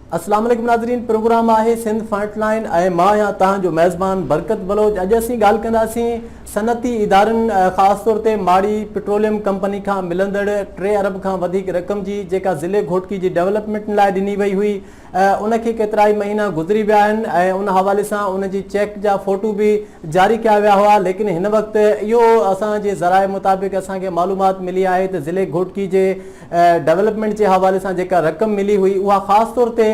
अस्सलाम वालेकुम नाज़रीन, प्रोग्राम है सिंध फ्रंटलाइन ऐं मां या तव्हांजो मेज़बान बरकत बलोच। अॼु असीं ॻाल्हि कंदासीं सनती इदारनि ख़ासि तौर ते माड़ी पेट्रोलियम कंपनी खां मिलंदड़ 3 अरब खां वधीक रक़म जी जेका ज़िले घोटकी जी डेवलपमेंट लाइ ॾिनी वई हुई। उनखे केतिरा ई महीना गुज़री विया आहिनि ऐं उन हवाले सां उनजी चेक जा फ़ोटू बि जारी कया विया हुआ। लेकिन हिन वक़्तु इहो असांजे ज़राए मुताबिक़ असांखे मालूमात मिली आहे त ज़िले घोटकी जे डेवलपमेंट जे हवाले सां जेका रक़म मिली हुई उहा ख़ासि तौर ते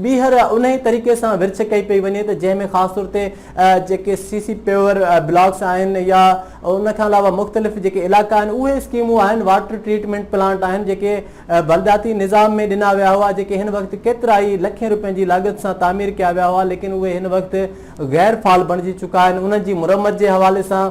ॿीहर उन ई तरीक़े सां विर्छ कई पई वञे त जंहिंमें ख़ासि तौर ते जेके सीसी पेवर ब्लॉक्स आहिनि या उनखां अलावा मुख़्तलिफ़ जेके इलाइक़ा आहिनि उहे स्कीमूं आहिनि, वाटर ट्रीटमेंट प्लांट आहिनि जेके बलदाती निज़ाम में ॾिना विया हुआ, जेके हिन वक़्तु केतिरा ई लखें रुपयनि जी लागत सां तामीर कया विया हुआ। लेकिन उहे हिन वक़्तु गैर फ़ाल बणिजी चुका आहिनि। उनजी मुरमत जे हवाले सां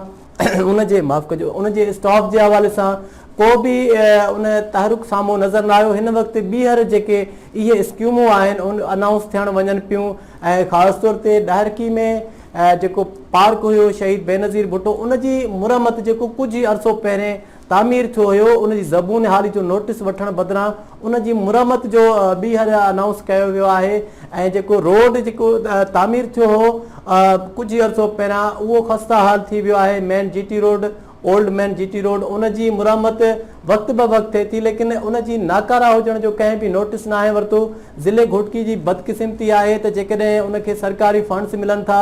उनजे माफ़ कजो उनजे स्टॉक जे हवाले सां को बि उन तहरुक साम्हूं नज़र न आयो। हिन वक़्तु ॿीहर जेके इहे स्कीमूं आहिनि उन अनाउंस थियण वञनि पियूं ऐं ख़ासि तौर ते ॾाहिरकी में जेको पार्क हुयो शहीद बेनज़ीर भुट्टो उनजी मुरमत जेको कुझु ई अरसो पहिरें तामीर थियो हुयो, उनजी ज़बून हाली जो नोटिस वठण बदिरां उनजी मुरमत जो ॿीहर अनाउंस कयो वियो आहे। ऐं जेको रोड जेको तामीर थियो हो कुझु ई अरसो पहिरां उहो ख़स्ता हाल थी वियो आहे। Main GT road, old man GT road, उनजी मुरमत वक़्त ब वक़्तु थिए थी, लेकिन उनजी नाकारा हुजण जो कंहिं बि नोटिस न आहे वरितो। ज़िले घोटकी जी बदकिस्मती आहे त जेकॾहिं उनखे सरकारी फंड्स मिलनि था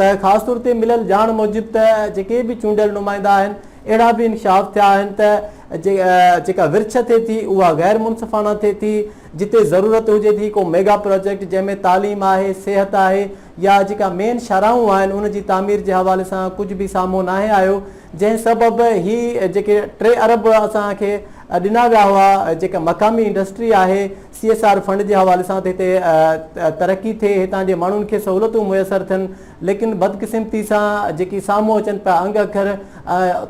त ख़ासि तौर ते मिलियल ॼाण मूजिबि त जेके बि चूंडियल नुमाइंदा आहिनि अहिड़ा बि इंकशाफ थिया आहिनि त जेका विर्छ थिए थी उहा गैर मुनसिफ़ाना थिए थी। जिते ज़रूरत हुजे थी को मेगा प्रोजेक्ट जंहिंमें तालीम आहे, सिहत आहे या जेका मेन शाराऊं आहिनि उनजी तामीर जे हवाले सां कुझु बि साम्हूं न आहे आयो, जंहिं सबबि ही जेके 3 अरब असांखे ॾिना विया हुआ जेका मक़ामी इंडस्ट्री आहे CSR फंड जे हवाले सां त हिते तरक़ी थिए, हितां जे माण्हुनि खे सहूलियतूं मुयसरु थियनि। लेकिन बदकिस्मती सां जेकी साम्हूं अचनि पिया अंग अखर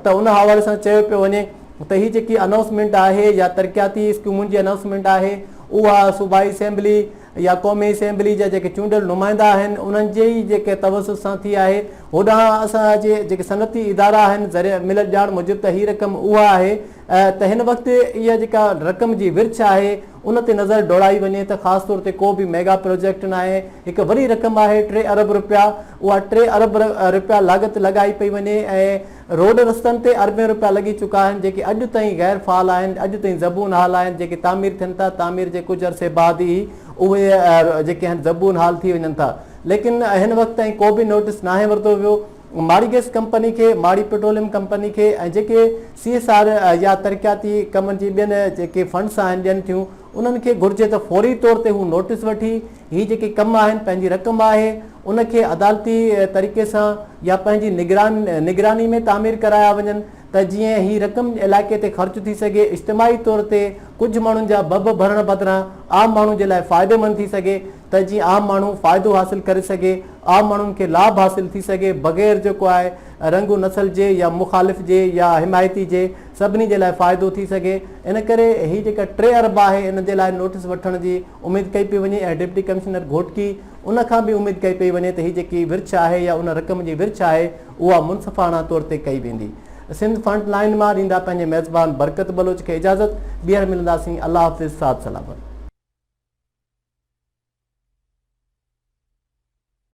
त उन हवाले सां चयो पियो वञे त ही जेकी अनाउंसमेंट आहे या तरक़ियाती स्कीमुनि जी अनाउंसमेंट आहे उहा सूबाई असेंबली या क़ौमी असेंबली जा जेके चूंडियल नुमाइंदा आहिनि उन्हनि जे ई जेके तवसुस सां थी आहे। होॾां असांजे जेके सनती इदारा आहिनि ज़रिए मिलियल ॼाण मूजिबि त हीअ रक़म उहा आहे त हिन वक़्तु इहा जेका रक़म जी विर्छ आहे उन ते नज़र दौड़ाई वञे त ख़ासि तौर ते को बि मेगा प्रोजेक्ट न आहे। हिकु वॾी रक़म आहे 3 अरब रुपया, उहा 3 अरब रुपया लागत लॻाई पई वञे ऐं रोड रस्तनि ते अरबें रुपया लॻी चुका आहिनि जेके अॼु ताईं गैर फ़ाल आहिनि, अॼु ताईं ज़बून हाल आहिनि, जेके तामीर थियनि था। तामीर जे कुझु अरसे बाद ई उहे जेके आहिनि ज़बून हाल थी वञनि था। लेकिन हिन वक़्तु ताईं को बि नोटिस नाहे वरितो वियो माड़ी गैस कंपनी खे, माड़ी पेट्रोलियम कंपनी खे ऐं जेके CSR या तरक़ियाती कमनि जी ॿियनि जेके फंड्स आहिनि ॾियनि थियूं उन्हनि खे घुरिजे त फौरी तौर ते हू नोटिस वठी ही जेके कम आहिनि पंहिंजी रक़म आहे उनखे अदालती तरीक़े सां या पंहिंजी निगरानी में तामीर कराया वञनि त जीअं ही रक़म इलाइक़े ते ख़र्च थी सघे, इज्तिमाही तौर ते कुझु माण्हुनि जा बब भरण बदिरां आम माण्हू जे लाइ फ़ाइदेमंद थी सघे त जीअं आम माण्हू फ़ाइदो हासिलु करे सघे, आम माण्हुनि खे लाभ हासिलु थी सघे बग़ैर जेको आहे रंग नसल जे या मुखालिफ़ जे या हिमायती जे, सभिनी जे लाइ फ़ाइदो थी सघे। इन करे ही जेका 3 अरब आहे इन जे लाइ नोटिस वठण जी उमेदु कई पई वञे ऐं डिप्टी कमिश्नर घोटकी उनखां बि उमेदु कई पई वञे त ही जेकी विर्छ आहे या उन रक़म जी विर्छ आहे उहा मुनसिफ़ाना तौर ते कई वेंदी। सिंध फ्रंट लाइन मां ॾींदा पंहिंजे मेज़बान बरकत बलोच खे इजाज़त। ॿीहर मिलंदासीं। अल्लाह हाफ़िज़, साथ सलामत।